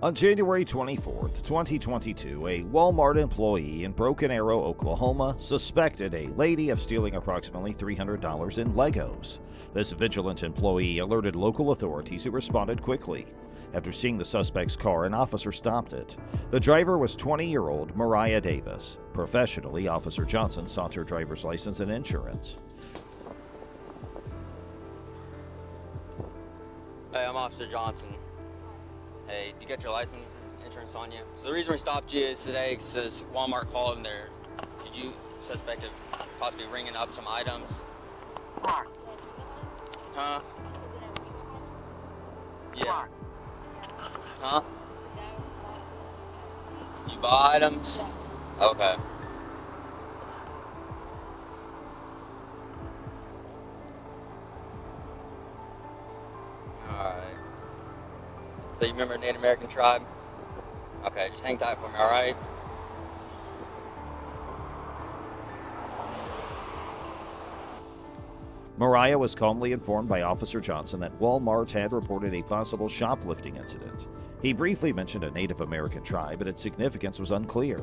On January 24, 2022, a Walmart employee in Broken Arrow, Oklahoma, suspected a lady of stealing approximately $300 in Legos. This vigilant employee alerted local authorities who responded quickly. After seeing the suspect's car, an officer stopped it. The driver was 20-year-old Mariah Davis. Professionally, Officer Johnson sought her driver's license and insurance. Hey, I'm Officer Johnson. Hey, you got your license and insurance on you? So the reason we stopped you is today because Walmart called and did you suspect of possibly ringing up some items? Huh? Yeah. Huh? You buy items? Okay. Alright. So you remember Native American tribe? Okay, just hang tight for me, alright? Mariah was calmly informed by Officer Johnson that Walmart had reported a possible shoplifting incident. He briefly mentioned a Native American tribe, but its significance was unclear.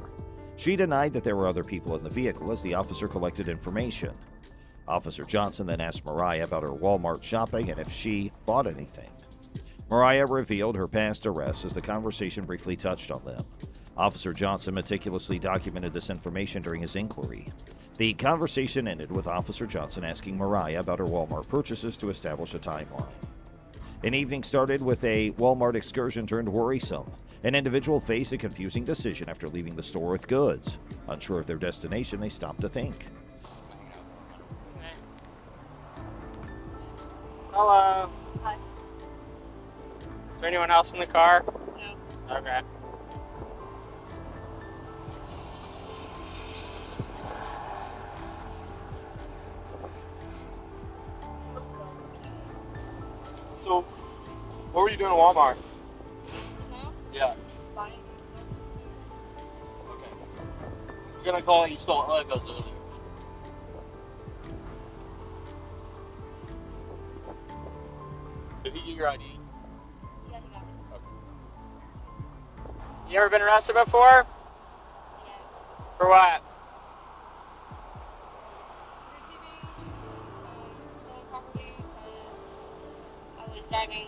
She denied that there were other people in the vehicle as the officer collected information. Officer Johnson then asked Mariah about her Walmart shopping and if she bought anything. Mariah revealed her past arrests as the conversation briefly touched on them. Officer Johnson meticulously documented this information during his inquiry. The conversation ended with Officer Johnson asking Mariah about her Walmart purchases to establish a timeline. An evening started with a Walmart excursion turned worrisome. An individual faced a confusing decision after leaving the store with goods. Unsure of their destination, they stopped to think. Hello. Hi. Is there anyone else in the car? No. Okay. So, what were you doing at Walmart? No? Yeah. Buying. Okay. We're gonna call it you stole Legos earlier. Did he get your ID? Yeah, he got it. Okay. You ever been arrested before? Yeah. For what? Receiving stolen property because I was driving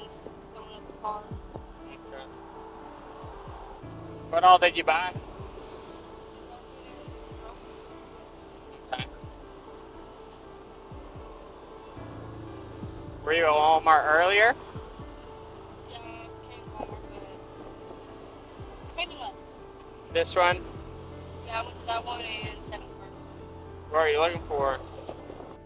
someone else's car. Okay. What all did you buy? Okay. Were you at Walmart earlier? Yeah, I came to Walmart, but came to left. This one? Yeah, I went to that one and 7 first. What are you looking for?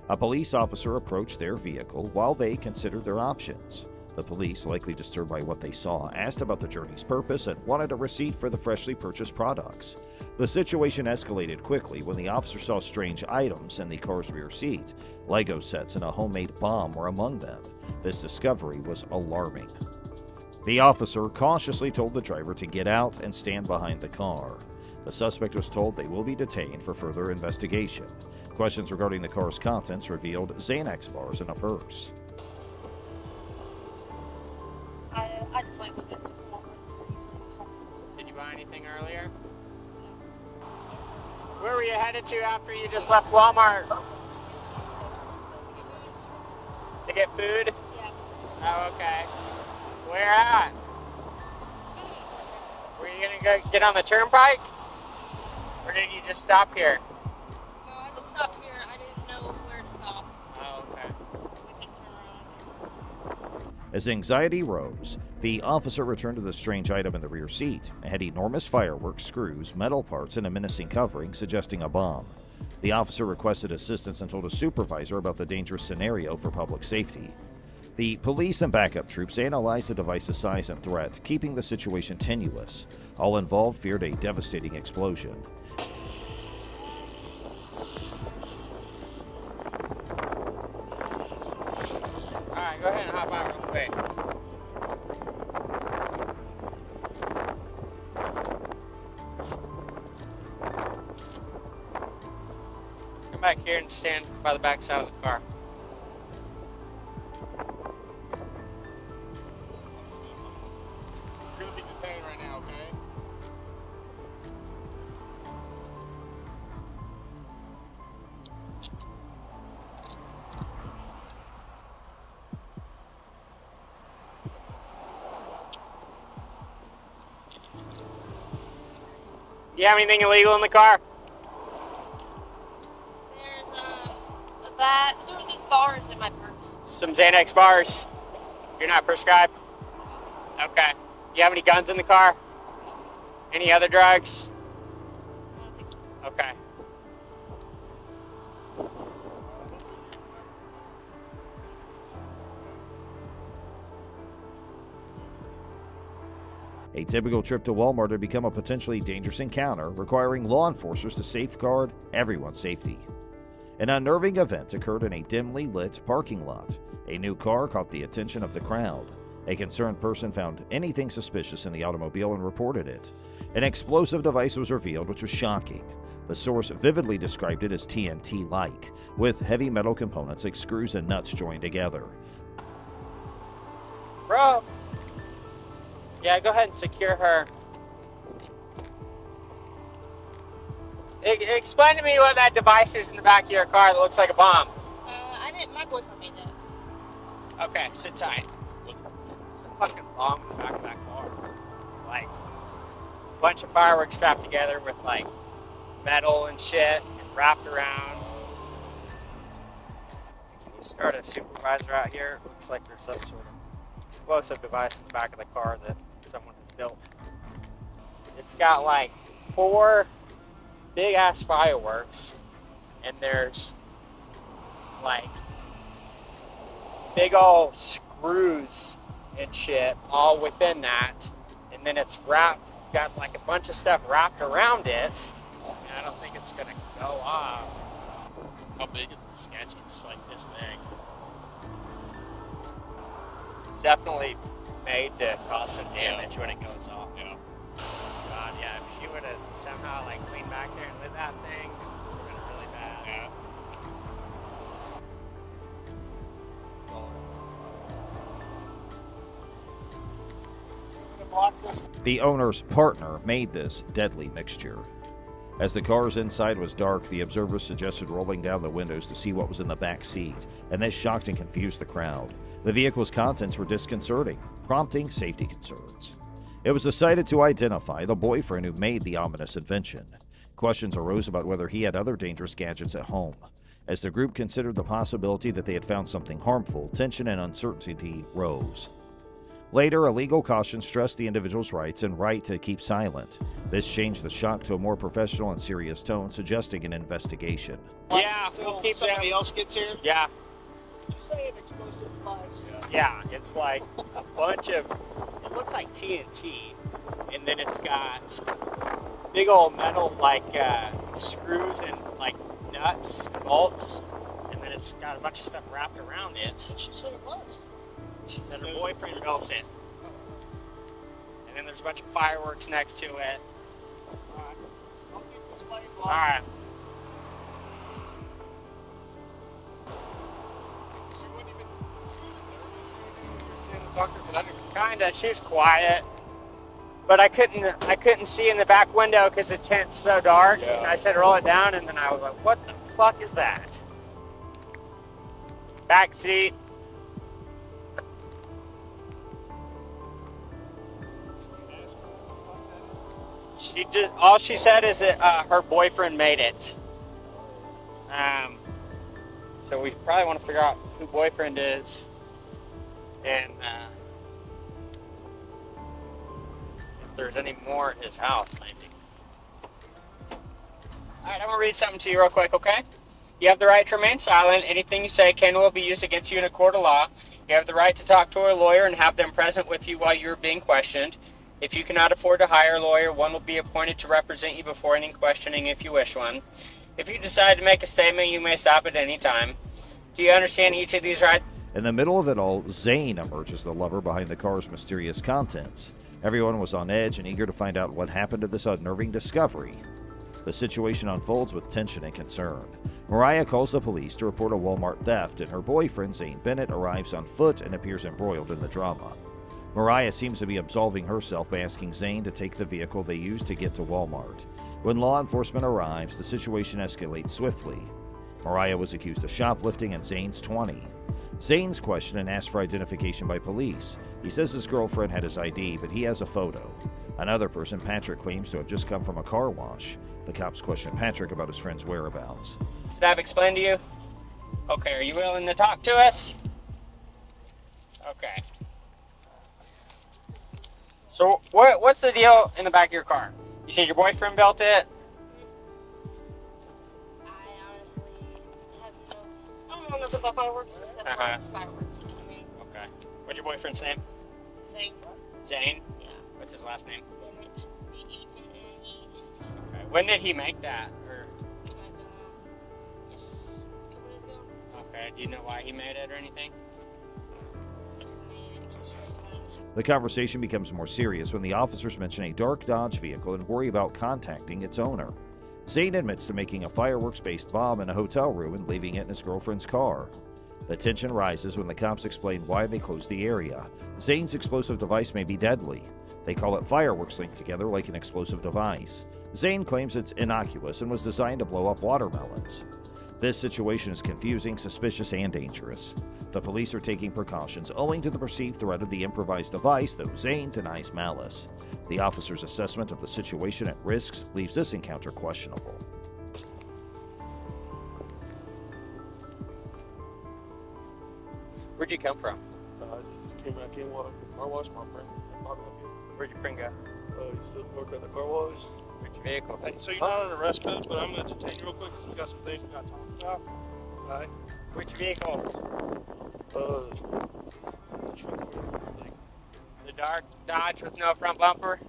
A police officer approached their vehicle while they considered their options. The police, likely disturbed by what they saw, asked about the journey's purpose and wanted a receipt for the freshly purchased products. The situation escalated quickly when the officer saw strange items in the car's rear seat. Lego sets and a homemade bomb were among them. This discovery was alarming. The officer cautiously told the driver to get out and stand behind the car. The suspect was told they will be detained for further investigation. Questions regarding the car's contents revealed Xanax bars in a purse. I just like looking at the Walmart's. Did you buy anything earlier? Where were you headed to after you just left Walmart? To get food? Yeah. Oh, okay. Where at? Were you gonna go get on the turnpike? Or did you just stop here? No, I just stopped here. I didn't know where to stop. Oh, okay. I couldn't turn around. As anxiety rose, the officer returned to the strange item in the rear seat. It had enormous fireworks, screws, metal parts, and a menacing covering, suggesting a bomb. The officer requested assistance and told a supervisor about the dangerous scenario for public safety. The police and backup troops analyzed the device's size and threat, keeping the situation tenuous. All involved feared a devastating explosion. Alright, go ahead and hop out real quick. Come back here and stand by the back side of the car. You're gonna be detained right You have anything illegal in the car? There's a bat. There's bars in my purse. Some Xanax bars. You're not prescribed? Okay. You have any guns in the car? Any other drugs? I don't think so. Okay. A typical trip to Walmart had become a potentially dangerous encounter, requiring law enforcers to safeguard everyone's safety. An unnerving event occurred in a dimly lit parking lot. A new car caught the attention of the crowd. A concerned person found anything suspicious in the automobile and reported it. An explosive device was revealed, which was shocking. The source vividly described it as TNT-like, with heavy metal components like screws and nuts joined together. Bro. Yeah, go ahead and secure her. Explain to me what that device is in the back of your car that looks like a bomb. I didn't. My boyfriend made that. Okay, sit tight. There's a fucking bomb in the back of that car. Like, a bunch of fireworks strapped together with, like, metal and shit and wrapped around. Can you start a supervisor out here? It looks like there's some sort of explosive device in the back of the car that someone has built. It's got, like, 4 big-ass fireworks, and there's, like, big old screws and shit all within that, and then it's got like a bunch of stuff wrapped around it, and I don't think it's gonna go off. How big is the sketch? It's like this big. It's definitely made to cause some damage when it goes off. Yeah. God, yeah, if she would have somehow like leaned back there and lit that thing, it would have been really bad. Yeah. The owner's partner made this deadly mixture. As the car's inside was dark, the observers suggested rolling down the windows to see what was in the back seat, and this shocked and confused the crowd. The vehicle's contents were disconcerting, prompting safety concerns. It was decided to identify the boyfriend who made the ominous invention. Questions arose about whether he had other dangerous gadgets at home. As the group considered the possibility that they had found something harmful, tension and uncertainty rose. Later, a legal caution stressed the individual's rights and right to keep silent. This changed the shock to a more professional and serious tone, suggesting an investigation. Yeah, we'll keep somebody else gets here. Yeah. Did you say an explosive device? Yeah, it's like a bunch of, it looks like TNT, and then it's got big old metal like screws and like nuts, bolts, and then it's got a bunch of stuff wrapped around it. Did she say it was? She said her boyfriend built it. And then there's a bunch of fireworks next to it. Alright. Don't keep this lane blocked. Alright. She wouldn't even nervous or anything when you were saying to talk to her, 'cause I didn't. Kinda, she was quiet. But I couldn't see in the back window because the tent's so dark. Yeah. And I said roll it down, and then I was like, what the fuck is that? Back seat. She just, all she said is that her boyfriend made it. So we probably want to figure out who boyfriend is, and if there's any more at his house, maybe. All right, I'm gonna read something to you real quick, okay? You have the right to remain silent. Anything you say can or will be used against you in a court of law. You have the right to talk to a lawyer and have them present with you while you are being questioned. If you cannot afford to hire a lawyer, one will be appointed to represent you before any questioning if you wish one. If you decide to make a statement, you may stop at any time. Do you understand each of these rights? In the middle of it all, Zane emerges the lover behind the car's mysterious contents. Everyone was on edge and eager to find out what happened to this unnerving discovery. The situation unfolds with tension and concern. Mariah calls the police to report a Walmart theft, and her boyfriend, Zane Bennett, arrives on foot and appears embroiled in the drama. Mariah seems to be absolving herself by asking Zane to take the vehicle they used to get to Walmart. When law enforcement arrives, the situation escalates swiftly. Mariah was accused of shoplifting and Zane's 20. Zane's questioned and asked for identification by police. He says his girlfriend had his ID, but he has a photo. Another person, Patrick, claims to have just come from a car wash. The cops question Patrick about his friend's whereabouts. Did I've explained to you? Okay, are you willing to talk to us? Okay. So what's the deal in the back of your car? You said your boyfriend built it? I honestly have I don't know nothing about fireworks except for fireworks. I mean, Okay. What's your boyfriend's name? thing. Zane? Yeah. What's his last name? Bennett. BENNETT. Okay. When did he make that? Or Like, yes. A couple days ago. okay, do you know why he made it or anything? I made it just right. The conversation becomes more serious when the officers mention a dark Dodge vehicle and worry about contacting its owner. Zane admits to making a fireworks-based bomb in a hotel room and leaving it in his girlfriend's car. The tension rises when the cops explain why they closed the area. Zane's explosive device may be deadly. They call it fireworks linked together like an explosive device. Zane claims it's innocuous and was designed to blow up watermelons. This situation is confusing, suspicious, and dangerous. The police are taking precautions owing to the perceived threat of the improvised device, though Zane denies malice. The officer's assessment of the situation and risks leaves this encounter questionable. Where'd you come from? I just came back in while the car wash. My friend brought me up here. Where'd your friend go? He still worked at the car wash. Where's your vehicle? Hey, so you're not on arrest code, but I'm going to detain you real quick because we got some things we got to talk about. Okay? Which vehicle? The truck with like, The dark Dodge with no front bumper?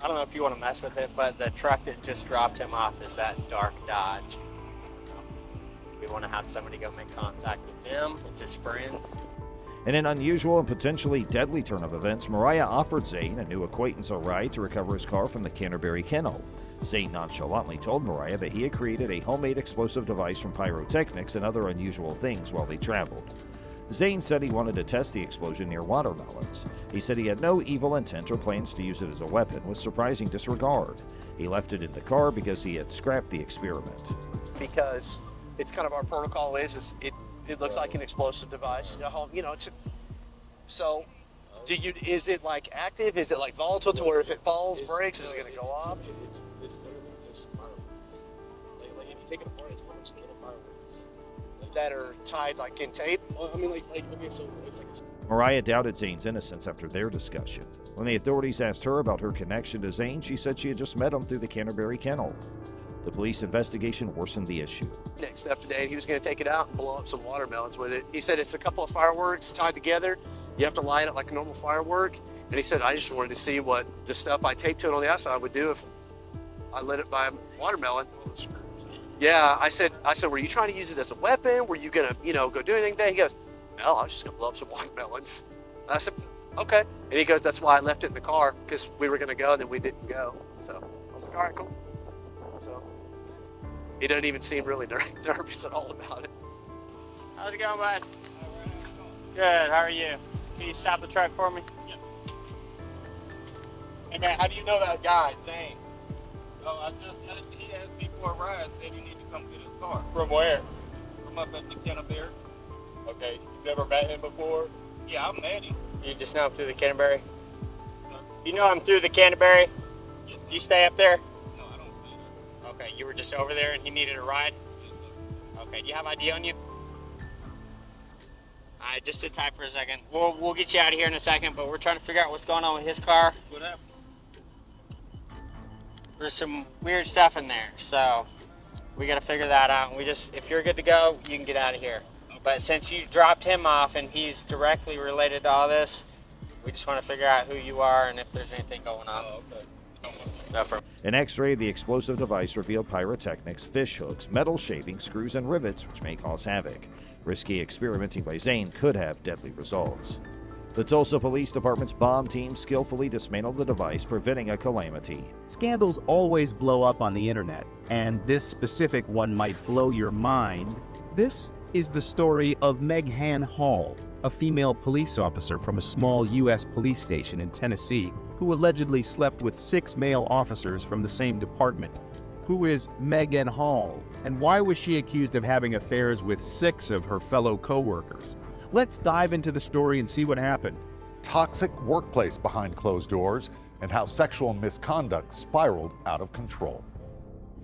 I don't know if you want to mess with it, but the truck that just dropped him off is that dark Dodge. We want to have somebody go make contact with him. It's his friend. In an unusual and potentially deadly turn of events, Mariah offered Zane, a new acquaintance, a ride to recover his car from the Canterbury kennel. Zane nonchalantly told Mariah that he had created a homemade explosive device from pyrotechnics and other unusual things while they traveled. Zane said he wanted to test the explosion near watermelons. He said he had no evil intent or plans to use it as a weapon, with surprising disregard. He left it in the car because he had scrapped the experiment. Because it's kind of our protocol is it looks like an explosive device. So is it like active? Is it like volatile to where if it falls, breaks, is it going to go off? It's literally just fireworks. Like if you take it apart, it's a bunch of little fireworks. That are tied like in tape? I mean, okay, so it's like a... Mariah doubted Zane's innocence after their discussion. When the authorities asked her about her connection to Zane, she said she had just met him through the Canterbury kennel. The police investigation worsened the issue. Next step today, he was going to take it out and blow up some watermelons with it. He said it's a couple of fireworks tied together. You have to light it like a normal firework. And he said, I just wanted to see what the stuff I taped to it on the outside would do if I lit it by a watermelon. Yeah, I said, were you trying to use it as a weapon? Were you gonna, go do anything today? He goes, no, I was just gonna blow up some watermelons. And I said, okay. And he goes, that's why I left it in the car, because we were gonna go and then we didn't go. So I was like, all right, cool. So he doesn't even seem really nervous at all about it. How's it going, bud? Good, how are you? Can you stop the truck for me? Yeah. Hey, man, how do you know that guy, Zane? Oh, he asked me for a ride, said he needed to come get his car. From where? From up at the Canterbury. Okay, you've never met him before? Yeah, I met him. You just know I'm through the Canterbury? Sir? You know I'm through the Canterbury? Yes, sir. You stay up there? No, I don't stay there. Okay, you were just over there and he needed a ride? Yes, sir. Okay, do you have ID on you? Alright, just sit tight for a second. We'll get you out of here in a second, but we're trying to figure out what's going on with his car. What happened? There's some weird stuff in there, so we gotta figure that out. And if you're good to go, you can get out of here. But since you dropped him off and he's directly related to all this, we just want to figure out who you are and if there's anything going on. Oh, okay. No, for An x-ray of the explosive device revealed pyrotechnics, fish hooks, metal shavings, screws, and rivets, which may cause havoc. Risky experimenting by Zane could have deadly results. The Tulsa Police Department's bomb team skillfully dismantled the device, preventing a calamity. Scandals always blow up on the internet, and this specific one might blow your mind. This is the story of Meghan Hall, a female police officer from a small U.S. police station in Tennessee who allegedly slept with 6 male officers from the same department. Who is Meghan Hall, and why was she accused of having affairs with 6 of her fellow co-workers? Let's dive into the story and see what happened. Toxic workplace behind closed doors, and how sexual misconduct spiraled out of control.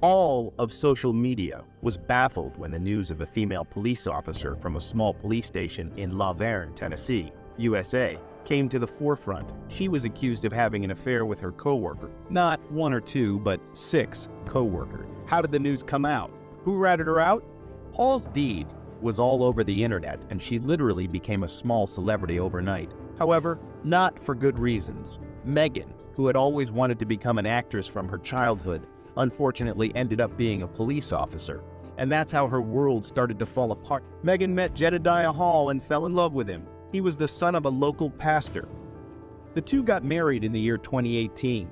All of social media was baffled when the news of a female police officer from a small police station in La Vergne, Tennessee, USA, came to the forefront. She was accused of having an affair with her co-worker. Not 1 or 2, but 6 co-workers. How did the news come out? Who ratted her out? Hall's deed was all over the internet, and she literally became a small celebrity overnight. However, not for good reasons. Meghan, who had always wanted to become an actress from her childhood, unfortunately ended up being a police officer, and that's how her world started to fall apart. Meghan met Jedediah Hall and fell in love with him. He was the son of a local pastor. The two got married in the year 2018.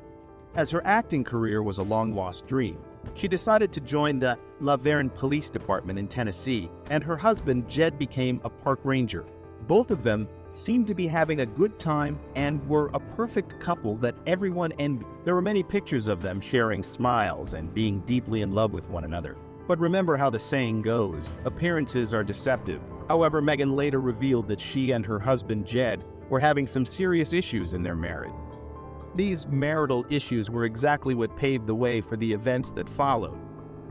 As her acting career was a long-lost dream, she decided to join the La Vergne Police Department in Tennessee, and her husband, Jed, became a park ranger. Both of them seemed to be having a good time and were a perfect couple that everyone envied. There were many pictures of them sharing smiles and being deeply in love with one another. But remember how the saying goes, appearances are deceptive. However, Meghan later revealed that she and her husband, Jed, were having some serious issues in their marriage. These marital issues were exactly what paved the way for the events that followed.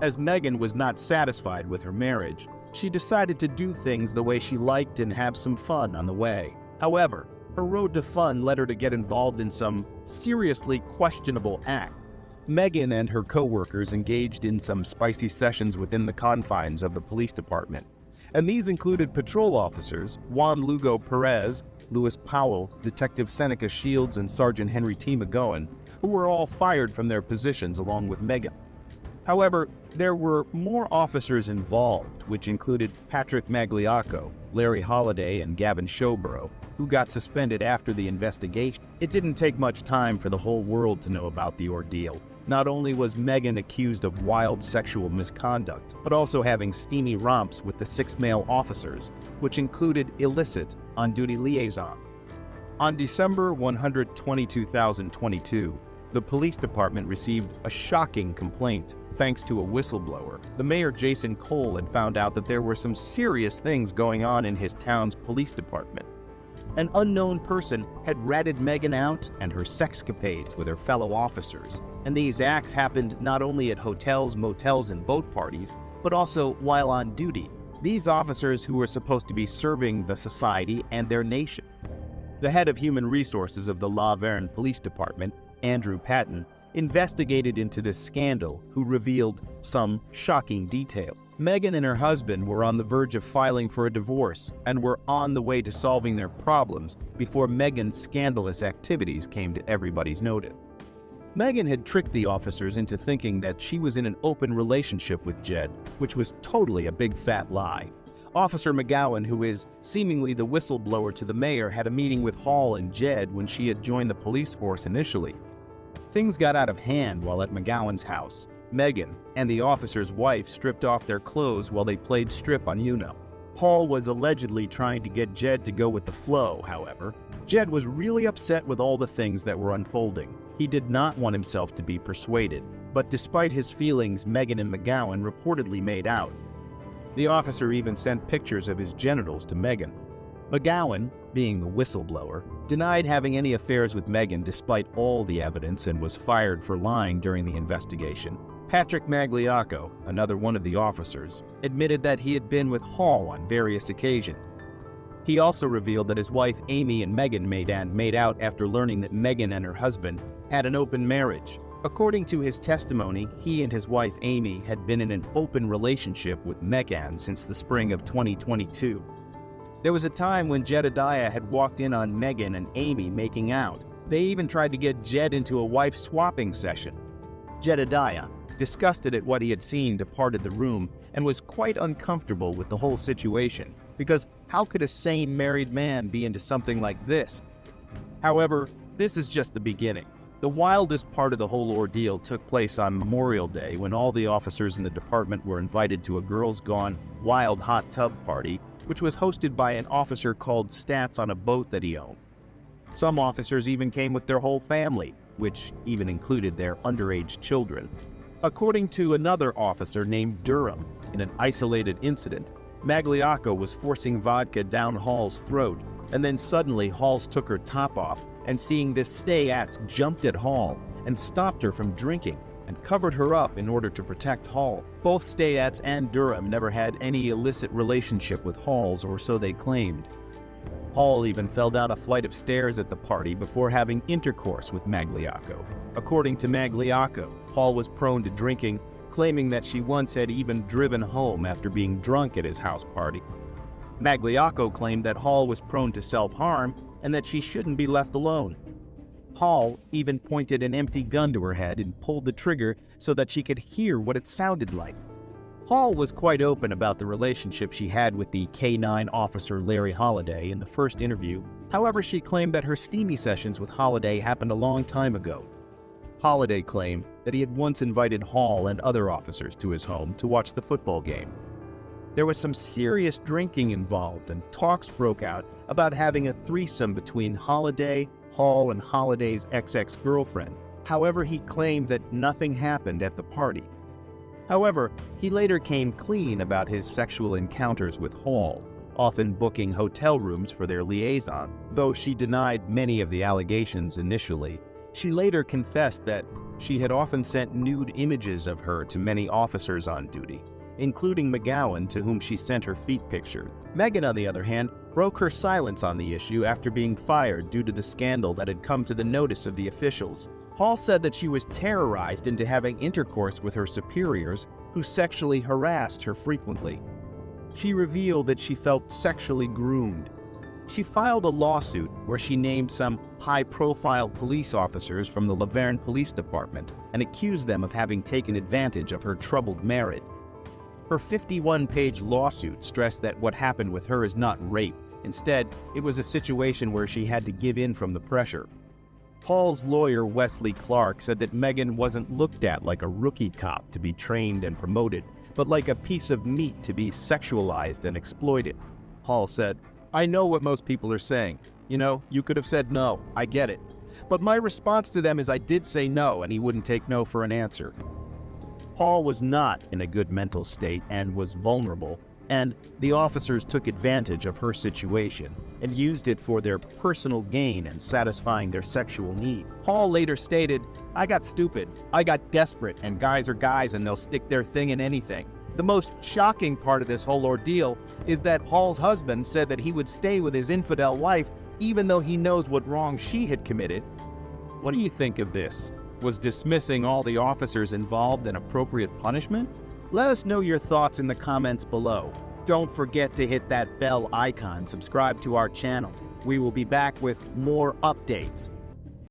As Meghan was not satisfied with her marriage, she decided to do things the way she liked and have some fun on the way. However, her road to fun led her to get involved in some seriously questionable acts. Meghan and her co-workers engaged in some spicy sessions within the confines of the police department. And these included patrol officers Juan Lugo Perez, Louis Powell, Detective Seneca Shields, and Sergeant Henry T. McGowan, who were all fired from their positions along with Meghan. However, there were more officers involved, which included Patrick Magliacco, Larry Holliday, and Gavin Showborough, who got suspended after the investigation. It didn't take much time for the whole world to know about the ordeal. Not only was Meghan accused of wild sexual misconduct, but also having steamy romps with the 6 male officers, which included illicit on-duty liaison. On December 122, 2022, the police department received a shocking complaint. Thanks to a whistleblower, the mayor Jason Cole had found out that there were some serious things going on in his town's police department. An unknown person had ratted Meghan out and her sexcapades with her fellow officers, and these acts happened not only at hotels, motels, and boat parties, but also while on duty. These officers who were supposed to be serving the society and their nation. The head of human resources of the La Vergne Police Department, Andrew Patton, investigated into this scandal, who revealed some shocking detail. Meghan and her husband were on the verge of filing for a divorce and were on the way to solving their problems before Meghan's scandalous activities came to everybody's notice. Meghan had tricked the officers into thinking that she was in an open relationship with Jed, which was totally a big fat lie. Officer McGowan, who is seemingly the whistleblower to the mayor, had a meeting with Hall and Jed when she had joined the police force initially. Things got out of hand while at McGowan's house. Meghan and the officer's wife stripped off their clothes while they played strip on Uno. Hall was allegedly trying to get Jed to go with the flow, however. Jed was really upset with all the things that were unfolding. He did not want himself to be persuaded, but despite his feelings, Meghan and McGowan reportedly made out. The officer even sent pictures of his genitals to Meghan. McGowan, being the whistleblower, denied having any affairs with Meghan despite all the evidence and was fired for lying during the investigation. Patrick Magliacco, another one of the officers, admitted that he had been with Hall on various occasions. He also revealed that his wife Amy and Meghan made out after learning that Meghan and her husband had an open marriage. According to his testimony, he and his wife Amy had been in an open relationship with Meghan since the spring of 2022. There was a time when Jedediah had walked in on Meghan and Amy making out. They even tried to get Jed into a wife-swapping session. Jedediah, disgusted at what he had seen, departed the room and was quite uncomfortable with the whole situation. because how could a sane married man be into something like this? However, this is just the beginning. The wildest part of the whole ordeal took place on Memorial Day when all the officers in the department were invited to a Girls Gone Wild hot tub party, which was hosted by an officer called Stats on a boat that he owned. Some officers even came with their whole family, which even included their underage children. According to another officer named Durham, in an isolated incident, Magliocco was forcing vodka down Hall's throat, and then suddenly Halls took her top off, and seeing this, stay-ats jumped at Hall and stopped her from drinking and covered her up in order to protect Hall. Both stay-ats and Durham never had any illicit relationship with Halls, or so they claimed. Hall even fell down a flight of stairs at the party before having intercourse with Magliocco. According to Magliocco, Hall was prone to drinking, claiming that she once had even driven home after being drunk at his house party. Magliocco claimed that Hall was prone to self-harm and that she shouldn't be left alone. Hall even pointed an empty gun to her head and pulled the trigger so that she could hear what it sounded like. Hall was quite open about the relationship she had with the K-9 officer Larry Holliday in the first interview. However, she claimed that her steamy sessions with Holliday happened a long time ago. Holliday claimed that he had once invited Hall and other officers to his home to watch the football game. There was some serious drinking involved, and talks broke out about having a threesome between Holliday, Hall, and Holliday's ex-girlfriend. However, he claimed that nothing happened at the party. However, he later came clean about his sexual encounters with Hall, often booking hotel rooms for their liaison. Though she denied many of the allegations initially, she later confessed that she had often sent nude images of her to many officers on duty, including McGowan, to whom she sent her feet pictures. Megan, on the other hand, broke her silence on the issue after being fired due to the scandal that had come to the notice of the officials. Hall said that she was terrorized into having intercourse with her superiors, who sexually harassed her frequently. She revealed that she felt sexually groomed. She filed a lawsuit where she named some high-profile police officers from the Laverne Police Department and accused them of having taken advantage of her troubled marriage. Her 51-page lawsuit stressed that what happened with her is not rape. Instead, it was a situation where she had to give in from the pressure. Hall's lawyer, Wesley Clark, said that Megan wasn't looked at like a rookie cop to be trained and promoted, but like a piece of meat to be sexualized and exploited. Hall said, "I know what most people are saying. You know, you could have said no, I get it. But my response to them is I did say no, and he wouldn't take no for an answer." Hall was not in a good mental state and was vulnerable, and the officers took advantage of her situation and used it for their personal gain and satisfying their sexual need. Hall later stated, "I got stupid, I got desperate, and guys are guys and they'll stick their thing in anything." The most shocking part of this whole ordeal is that Hall's husband said that he would stay with his infidel wife even though he knows what wrong she had committed. What do you think of this? Was dismissing all the officers involved an appropriate punishment? Let us know your thoughts in the comments below. Don't forget to hit that bell icon, subscribe to our channel. We will be back with more updates.